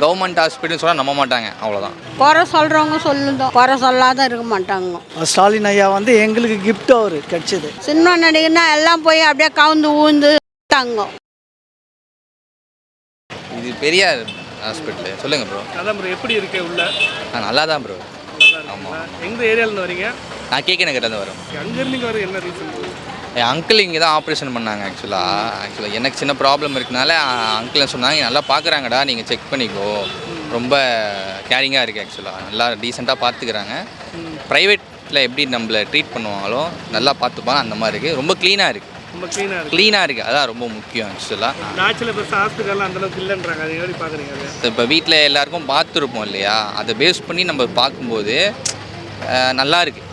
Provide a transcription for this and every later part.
Government ஹாஸ்பிட்டல்னு சொன்னால் நம்ப மாட்டாங்க, அவ்வளோதான். குறை சொல்கிறவங்க சொல்லுதோம், குறை சொல்லாத இருக்க மாட்டாங்க. ஸ்டாலின் ஐயா வந்து எங்களுக்கு கிஃப்ட் அவர் கிடைச்சது. சினிமா நடிகர்னா எல்லாம் போய் அப்படியே கவுந்து ஊந்து தாங்க. இது பெரியார் ஹாஸ்பிட்டலு. சொல்லுங்கள் ப்ரோ. அதான் ப்ரோ, எப்படி இருக்கு உள்ள? நல்லா தான் ப்ரோ. ஆமாம். எந்த ஏரியாவிலேருந்து வரீங்க? நான் கேகே நகர்லேருந்து வரோம். அங்கேருந்து வர என்ன ரீசன்? என் அங்கிள் இங்கே தான் ஆப்ரேஷன் பண்ணாங்க. ஆக்சுவலாக எனக்கு சின்ன ப்ராப்ளம் இருக்கனால அங்கிள் சொன்னாங்க, நல்லா பார்க்குறாங்கடா, நீங்கள் செக் பண்ணிக்கோ, ரொம்ப கேரிங்காக இருக்குது. ஆக்சுவலாக நல்லா டீசெண்டாக பார்த்துக்கிறாங்க. ப்ரைவேட்டில் எப்படி நம்மளை ட்ரீட் பண்ணுவாங்களோ நல்லா பார்த்துப்பாங்க, அந்த மாதிரி இருக்குது. ரொம்ப க்ளீனாக இருக்குது. ரொம்ப க்ளீனாக இருக்குது, அதான் ரொம்ப முக்கியம். ஆக்சுவலாக நாச்சில் இப்போ ஹாஸ்பிட்டல்லாம் அந்தளவுக்கு இல்லைன்றாங்க, அது எப்படி பார்க்குறீங்க? அது இப்போ வீட்டில் எல்லாருக்கும் பார்த்துருப்போம் இல்லையா, அதை பேஸ் பண்ணி நம்ம பார்க்கும்போது நல்லா இருக்குது.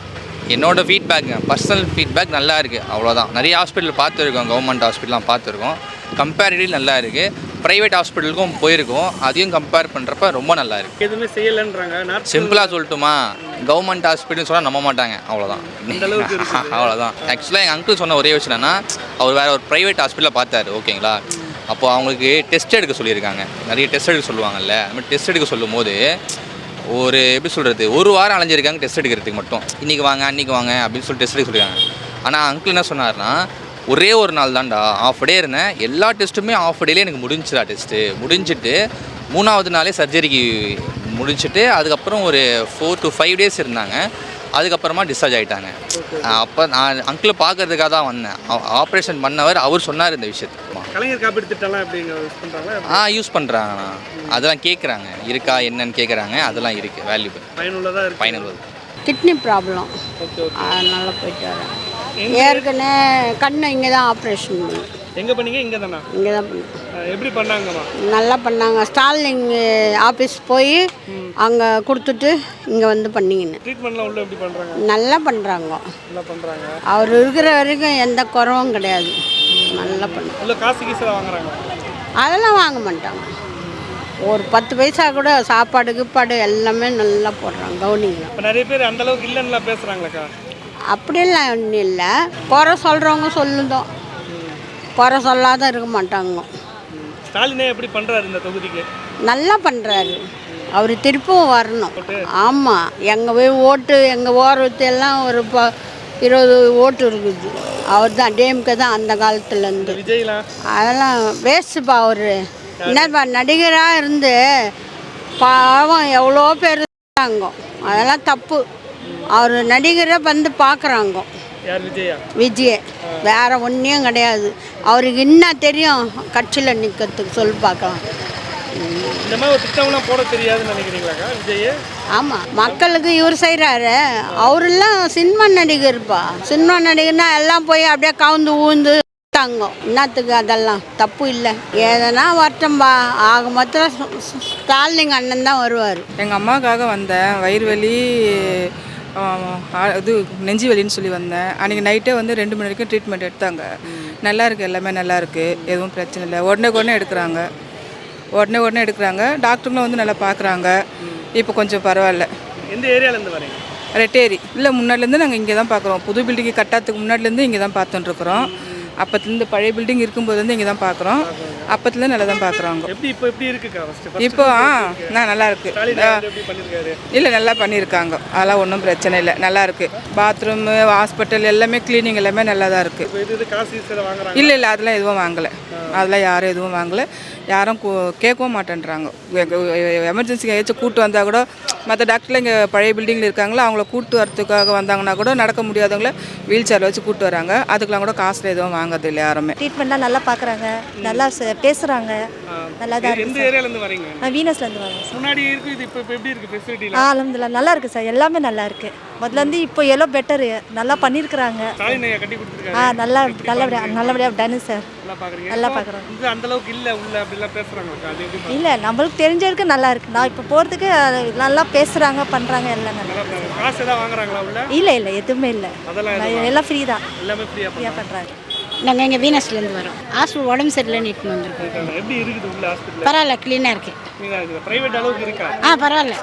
என்னோடய ஃபீட்பேக்குங்க, பர்சனல் ஃபீட்பேக் நல்லா இருக்குது, அவ்வளோதான். நிறைய ஹாஸ்பிட்டல் பார்த்துருக்கோம், கவர்மெண்ட் ஹாஸ்பிட்டலாம் பார்த்துருக்கோம். கம்பேரிட்டிவ் நல்லா இருக்குது. ப்ரைவேட் ஹாஸ்பிட்டலுக்கும் போயிருக்கோம், அதையும் கம்பேர் பண்ணுறப்ப ரொம்ப நல்லா இருக்குது. எதுவுமே செய்யலைன்றாங்க. சிம்பிளாக சொல்லட்டுமா, கவர்மெண்ட் ஹாஸ்பிட்டல்னு சொன்னால் நம்ப மாட்டாங்க, அவ்வளோதான். அவ்வளோதான். ஆக்சுவலாக எங்கள் அங்கிள் சொன்ன ஒரே விஷயம் என்னன்னா, அவர் வேறு ஒரு ப்ரைவேட் ஹாஸ்பிட்டலில் பார்த்தாரு, ஓகேங்களா. அப்போது அவங்களுக்கு டெஸ்ட் எடுக்க சொல்லியிருக்காங்க. நிறைய டெஸ்ட் எடுக்க சொல்லுவாங்கல்ல, அந்த மாதிரி டெஸ்ட் எடுக்க சொல்லும் போது ஒரு எப்படி சொல்கிறது, ஒரு வாரம் அலைஞ்சிருக்காங்க டெஸ்ட் எடுக்கிறதுக்கு மட்டும். இன்றைக்கி வாங்க அன்றைக்கி வாங்க அப்படின்னு சொல்லி டெஸ்ட் எடுக்க சொல்லியிருக்காங்க. ஆனால் அங்கிள் என்ன சொன்னார்னா, ஒரே ஒரு நாள் தான்டா, ஆஃப் டே இருந்தேன், எல்லா டெஸ்ட்டுமே ஆஃப் டேலே எனக்கு முடிஞ்சுடா. டெஸ்ட்டு முடிஞ்சிட்டு 3ஆவது நாளே சர்ஜரிக்கு முடிச்சுட்டு அதுக்கப்புறம் ஒரு 4 to 5 days இருந்தாங்க. அதுக்கப்புறமா டிஸ்சார்ஜ் ஆகிட்டாங்க. அப்போ நான் அங்கிளை பார்க்கறதுக்காக தான் வந்தேன். ஆப்ரேஷன் பண்ணவர் அவர் சொன்னார் இந்த விஷயத்தை. கலைஞர் காப்பீடு திட்டம்லாம் எப்படிங்க யூஸ் பண்ணுறாங்களா? யூஸ் பண்ணுறாங்கண்ணா. அதெல்லாம் கேட்குறாங்க, இருக்கா என்னன்னு கேட்குறாங்க. அதெல்லாம் இருக்குது, வேல்யூபிள், பயனுள்ளதாக இருக்குது. பயனுள்ளது. கிட்னி ப்ராப்ளம், அதனால போயிட்டு வரேன். ஏற்கனவே கண்ணை இங்கே தான் ஆப்ரேஷன் பண்ணி. எங்கே பண்ணீங்க? இங்கே தானா? இங்கே தான் பண்ணேன். எப்படி பண்ணாங்கம்மா? நல்லா பண்ணாங்க. ஸ்டாலின் ஆஃபீஸ் போய் அங்கே கொடுத்துட்டு இங்கே வந்து பண்ணிங்கன்னு. ட்ரீட்மெண்ட்லாம் உள்ள எப்படி பண்ணுறாங்க? நல்லா பண்ணுறாங்க. நல்லா பண்ணுறாங்க. அவர் இருக்கிற வரைக்கும் எந்த குறவும் கிடையாது. நல்லா பண்ணுறாங்க. உள்ள காசு கீசை வாங்குறாங்க? அதெல்லாம் வாங்க மாட்டாங்க. ஒரு 10 பைசா கூட சாப்பாடு கிப்பாடு எல்லாமே நல்லா போடுறாங்க, கவுனிங்க. இப்போ நிறைய பேர் அந்தளவுக்கு இல்லைன்னா பேசுகிறாங்களேக்கா. அப்படியெல்லாம் ஒன்றும் இல்லை, குறை சொல்கிறவங்க சொல்லுதோம், குறை சொல்லாத இருக்க மாட்டாங்க. ஸ்டாலினே எப்படி பண்ணுறாரு இந்த தொகுதிக்கு? நல்லா பண்ணுறாரு. அவர் திருப்பும் வரணும். ஆமாம், எங்கள் போய் ஓட்டு, எங்கள் ஓரத்து எல்லாம் ஒரு 20 ஓட்டு இருக்குது. அவர் தான் டிஎம்கே தான் அந்த காலத்துலேருந்து. விஜய்லாம் அதெல்லாம் வேஸ்ட்டுப்பா. அவர் என்னப்பா, நடிகராக இருந்து பாவம் எவ்வளோ பேர் இருக்காங்க, அதெல்லாம் தப்பு. அவர் நடிகரை வந்து பார்க்குறாங்க. யார்? விஜயா? விஜய் வேறு ஒன்றையும் கிடையாது. அவருக்கு என்ன தெரியும் கட்சியில் நிற்கிறதுக்கு சொல்லி பார்க்கலாம். இந்த மாதிரி ஒரு திட்டம்லாம் போட தெரியாதுன்னு நினைக்கிறீங்களாக்கா விஜய்? ஆமாம், மக்களுக்கு இவர் செய்கிறாரு. அவரெல்லாம் சினிமா நடிகர்ப்பா. சினிமா நடிகர்னா எல்லாம் போய் அப்படியே கவுந்து ஊந்து தாங்க. என்னத்துக்கு? அதெல்லாம் தப்பு இல்லை. எதனா வரட்டும்பா. ஆக மொத்தம் ஸ்டாலின் அண்ணன் தான் வருவார். எங்கள் அம்மாவுக்காக வந்தேன். வயிறு வலி, இது நெஞ்சு வலின்னு சொல்லி வந்தேன். அன்றைக்கி நைட்டே வந்து 2 மணி வரைக்கும் ட்ரீட்மெண்ட் எடுத்தாங்க. நல்லா இருக்குது, எல்லாமே நல்லா இருக்குது, எதுவும் பிரச்சனை இல்லை. உடனே எடுக்கிறாங்க. உடனே எடுக்கிறாங்க. டாக்டருங்களும் வந்து நல்லா பார்க்குறாங்க. இப்போ கொஞ்சம் பரவாயில்ல. எந்த ஏரியாவிலேருந்து வரீங்க? ரெட்டேரி. இல்லை, முன்னாடிலேருந்து நாங்கள் இங்கே தான் பார்க்குறோம். புது பில்டிங்கு கட்டாத்துக்கு முன்னாடிலேருந்து இங்கே தான் பார்த்துட்டுருக்குறோம். அப்போத்துலேருந்து பழைய பில்டிங் இருக்கும்போதுலேருந்து இங்கே தான் பார்க்குறோம். அப்போத்துலேருந்து நல்லா தான் பார்க்குறாங்க. எப்படி இருக்குக்கா? இப்போ நல்லா இருக்கு. இல்லை, நல்லா பண்ணியிருக்காங்க. அதெல்லாம் ஒன்றும் பிரச்சனை இல்லை, நல்லா இருக்குது. பாத்ரூமு, ஹாஸ்பிட்டல் எல்லாமே க்ளீனிங் எல்லாமே நல்லா தான் இருக்குது. இல்லை, அதெல்லாம் எதுவும் வாங்கலை. அதெல்லாம் யாரும் எதுவும் வாங்கலை. யாரும் கேட்கவும் மாட்டேன்றாங்க. எமர்ஜென்சிக்கு ஏதாச்சும் கூப்பிட்டு வந்தால் கூட மற்ற டாக்டரில் இங்கே பழைய பில்டிங்கில் இருக்காங்களோ அவங்கள கூப்பிட்டு வரத்துக்காக வந்தாங்கன்னா கூட நடக்க முடியாதவங்கள வீல் சேரில் வச்சு கூப்பிட்டு வராங்க. அதுக்கெலாம் கூட காசில் எதுவும் வாங்குறது இல்லை யாருமே. ட்ரீட்மெண்ட்லாம் நல்லா பார்க்குறாங்க, நல்லா பேசுகிறாங்க, நல்லா தான் இருக்குது. எந்த ஏரியாவிலேருந்து வரீங்க? நான் வீனஸ்லேருந்து வரேன். முன்னாடி இருக்குது, இது இப்போ எப்படி இருக்குது ஃபெசிலிட்டி? அல்ஹம்துலில்லாஹ் நல்லா இருக்குது சார், எல்லாமே நல்லா இருக்குது. முதலேருந்து இப்போ எல்லாம் பெட்டரு, நல்லா பண்ணியிருக்கிறாங்க. கட்டி கொடுத்துருக்காங்க. நல்லபடியாக டானு சார், நல்லா பார்க்குறோம். இது அந்தளவுக்கு இல்லை உள்ள அப்படிலாம் பேசுகிறாங்க. இல்லை, நம்மளுக்கு தெரிஞ்சவருக்கு நல்லா இருக்குது. நான் இப்போ போகிறதுக்கு நல்லா பேசுகிறாங்க, பண்ணுறாங்க, எல்லாம் நல்லா. காசு எதாவது வாங்குறாங்களா உள்ள? இல்லை, எதுவுமே இல்லை, எல்லாம் ஃப்ரீ தான். எல்லாமே ஃப்ரீயாக பண்ணுறாங்க. நாங்கள் இங்கே வீனஸ்லேருந்து வரோம். ஹாஸ்பிட்டல் உடம்பு சரியில்லை நீட்டு வந்துருக்கோம். எப்படி இருக்குது உள்ள ஹாஸ்பிட்டல்? பரவாயில்ல, க்ளீனாக இருக்குது. பிரைவேட் அளவுக்கு இருக்கா? பரவாயில்ல,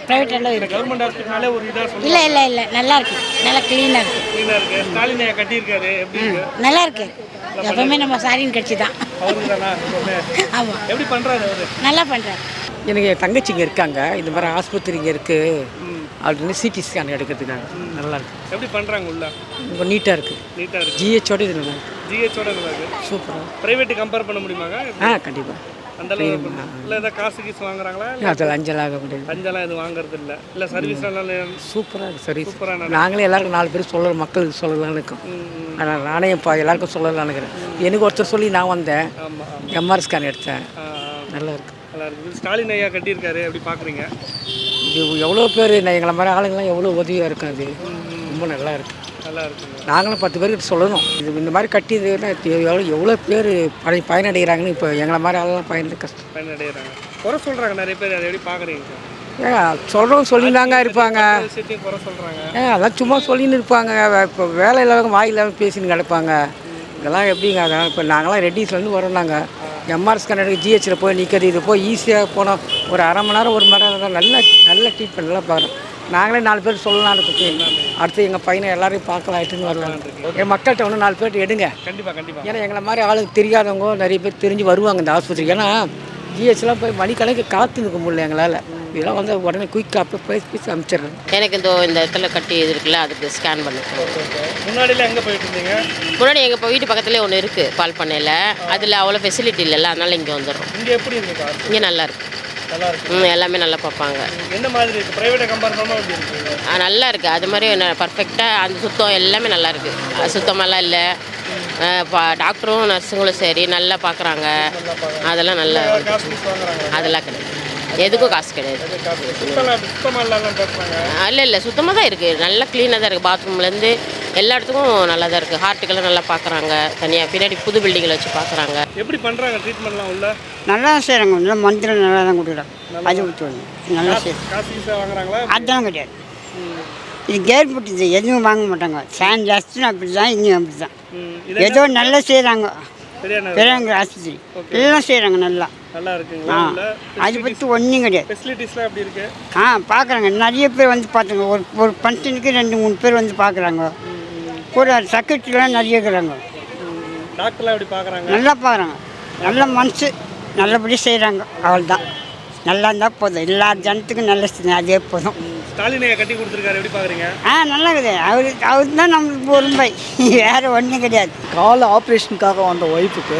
ப்ரைவேட் அளவு இருக்குது. கவர்மெண்ட் ஹாஸ்பிட்டல்னாலே ஒரு இதாக சொல்லுங்கள். இல்லை, நல்லா இருக்குது, நல்லா க்ளீனாக இருக்குது. க்ளீனாக இருக்குது. ஸ்டாலின் கட்டியிருக்காரு, எப்படி இருக்கு? நல்லா இருக்கு. எப்பவுமே நம்ம ஸ்டாலின் கட்சி தான். அவருக்கு தானா? ஆமாம். எப்படி பண்ணுறாரு அவர்? நல்லா பண்ணுறாரு. எனக்கு என் தங்கச்சிங்க இருக்காங்க, இந்த மாதிரி ஆஸ்பத்திரி இங்கே இருக்குது அப்படின்னு சிடி ஸ்கேன் எடுக்கிறதுக்காக. நல்லா இருக்கு. எப்படி பண்ணுறாங்க உள்ள? ரொம்ப நீட்டாக இருக்குது. நீட்டாக இருக்குது. ஜிஹெச்சோட இது நல்லா இருக்குது. ஜிஹெச்சோட நல்லா இருக்குது. சூப்பராக. ப்ரைவேட்டு கம்பேர் பண்ண முடியுமாங்க? கண்டிப்பாக. அந்த அளவுக்கு இல்லை ஏதாவது காசு கீஸ் வாங்குறாங்களா? அதில் அஞ்சலாக முடியாது. அஞ்செல்லாம் இது வாங்குறது இல்லை. இல்லை சர்வீஸ்லாம் சூப்பராக இருக்குது சர்வீஸ். சூப்பராக. நாங்களே எல்லாருக்கும் 4 பேர் சொல்லலாம், மக்களுக்கு சொல்லலாம்னு இருக்கோம். ஆனால் நானே இப்போ எல்லாருக்கும் சொல்லலாம்னு இருக்கிறேன். எனக்கு ஒருத்தர் சொல்லி நான் வந்தேன், எம்ஆர் ஸ்கேன் எடுத்தேன். நல்லா இருக்கு. நல்லா இருக்குது. ஸ்டாலின் ஐயா கட்டியிருக்காரு, எப்படி பார்க்குறீங்க? இது எவ்வளோ பேர் எங்களை மாதிரி ஆளுங்கள்லாம் எவ்வளோ உதவியாக இருக்கும். அது ரொம்ப நல்லா இருக்குது. நல்லா இருக்குங்க. நாங்களும் 10 பேருக்கு சொல்லணும். இது இந்த மாதிரி கட்டி எவ்வளோ பேர் பயனடைகிறாங்கன்னு. இப்போ எங்களை மாதிரி ஆளுலாம் பயனடைகிறாங்க. குறை சொல்கிறாங்க நிறைய பேர், அதை எப்படி பார்க்குறீங்க? சொல்கிறோம் சொல்லிதாங்க இருப்பாங்க. விஷயத்தையும் குறை சொல்கிறாங்க. அதான் சும்மா சொல்லின்னு இருப்பாங்க. இப்போ வேலை இல்லாதவங்க வாய் இல்லாமல் பேசின்னு கிடப்பாங்க. இதெல்லாம் எப்படிங்க? அதான் இப்போ நாங்களாம் ரெட்டிஸ்லேருந்து வரோம். நாங்கள் எம்ஆர் ஸ்கேன் எடுக்க ஜிஹெச்சில் போய் நிற்கிறது, இது போய் ஈஸியாக போனோம். ஒரு அரை மணி நேரம் 1 மணி நேரம் தான். நல்ல ட்ரீட்மெண்ட் நல்லா பார்க்குறோம். நாங்களே 4 பேர் சொல்லலாம் இருக்கு. அடுத்து எங்கள் பையனை எல்லாரையும் பார்க்கலாம் எட்டுன்னு வரலாம். என் மக்கள்கிட்ட ஒன்று 4 பேர்ட்டு எடுங்க. கண்டிப்பாக. ஏன்னா எங்களை மாதிரி ஆளுக்கு தெரியாதவங்க நிறைய பேர் தெரிஞ்சு வருவாங்க இந்த ஆஸ்பத்திரிக்கு. ஏன்னா ஜிஹெச்லாம் போய் மணிக்கணக்கு காத்து நிற்க முடியல எங்களால். இதெல்லாம் வந்து உடனே குயிக்காக போய் அனுப்பிச்சிடுறேன். எனக்கு இந்த இடத்துல கட்டி இது இருக்குல்ல, அதுக்கு ஸ்கேன் பண்ணிக்கிறோம். முன்னாடிலாம் எங்கே போயிட்டு இருந்தீங்க? முன்னாடி எங்கள் வீட்டு பக்கத்துலேயே ஒன்று இருக்குது பால் பண்ணையில். அதில் அவ்வளோ ஃபெசிலிட்டி இல்லைல்ல, அதனால் இங்கே வந்துடுறோம். இங்கே எப்படி இருக்குது? இங்கே நல்லா இருக்குது. நல்லா இருக்கு. எல்லாமே நல்லா பார்ப்பாங்க. என்ன மாதிரி இருக்குது? ப்ரைவேட்டை கம்பேர் பண்ணால் எப்படி இருக்குது? நல்லா இருக்குது. அது மாதிரி பர்ஃபெக்டாக அந்த சுத்தம் எல்லாமே நல்லா இருக்குது. சுத்தமெல்லாம் இல்லை. டாக்டரும் நர்ஸுங்களும் சரி நல்லா பார்க்குறாங்க. அதெல்லாம் நல்லா. அதெல்லாம் கிடையாது. எதுக்கும் காசு கிடையாது. இல்லை சுத்தமாக தான் இருக்குது. நல்லா க்ளீனாக தான் இருக்குது. பாத்ரூம்லேருந்து எல்லா இடத்துக்கும் நல்லா தான் இருக்குது. ஹார்ட்டுக்கெல்லாம் நல்லா பார்க்குறாங்க. தனியாக பின்னாடி புது பில்டிங்கில் வச்சு பார்க்குறாங்க. எப்படி பண்ணுறாங்க ட்ரீட்மெண்ட்லாம் உள்ள? நல்லா செய்கிறாங்க. நல்லா மந்திரம் நல்லா தான் கொடுக்குறாங்க. அது விட்டுவாங்க. நல்லா செய்யும். காசு கீஸாக வாங்குறாங்களா? அதெல்லாம் கிடையாது. இது கேர் போட்டுது, எதுவும் வாங்க மாட்டாங்க. ஃபேன் ஜாஸ்தியும் அப்படி தான், இங்கேயும் அப்படி தான். ஏதோ நல்லா செய்கிறாங்க. பெரியவங்க ஆஸ்பத்திரி எல்லாம் செய்கிறாங்க நல்லா. நல்லா இருக்குங்களா? அதை பற்றி ஒன்றும் கிடையாது. ஃபெசிலிட்டிஸ்லாம் எப்படி இருக்கு? பார்க்குறாங்க. நிறைய பேர் வந்து பார்த்துங்க. ஒரு ஃபங்க்ஷனுக்கு 2-3 பேர் வந்து பார்க்குறாங்க. கூட செக்ரட்டரிலாம் நிறைய இருக்கிறாங்க. டாக்டர்லாம் எப்படி பார்க்குறாங்க? நல்லா பார்க்குறாங்க. நல்ல மனசு, நல்லபடி செய்கிறாங்க. அவள்தான் நல்லா இருந்தால் போதும். எல்லா ஜனத்துக்கும் நல்ல அதே போதும். ஸ்டாலின் ஐயா கட்டி கொடுத்துருக்காரு, எப்படி பார்க்குறீங்க? நல்லா இருக்குது. அவர் தான் நம்மளுக்கு பொறுமை, வேறு ஒன்றும் கிடையாது. கால் ஆப்ரேஷனுக்காக வந்த ஒய்ஃபுக்கு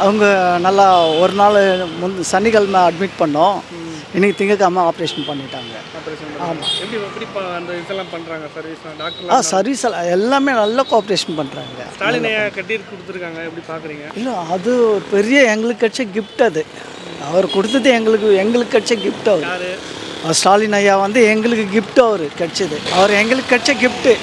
அவங்க நல்லா ஒரு நாள் சனிக்கிழமை அட்மிட் பண்ணோம். இன்றைக்கி திங்கக்கிழமை ஆப்ரேஷன் பண்ணிட்டாங்க. ஆமாம். எப்படி அந்த இதெல்லாம் பண்ணுறாங்க சர்வீஸ்? டாக்டர் சர்வீஸ் எல்லாமே நல்லா கோஆப்ரேஷன் பண்ணுறாங்க. ஸ்டாலின் ஐயா கட்டி கொடுத்துருக்காங்க, எப்படி பார்க்குறீங்க? இல்லை, அது பெரிய எங்களுக்கு கிடைச்ச கிஃப்ட். அது அவர் கொடுத்தது எங்களுக்கு கிடைச்ச கிஃப்ட். அவர் ஸ்டாலின் ஐயா வந்து எங்களுக்கு கிஃப்ட் அவர் கிடைச்சது. அவர் எங்களுக்கு கிடைச்ச கிஃப்ட்டு.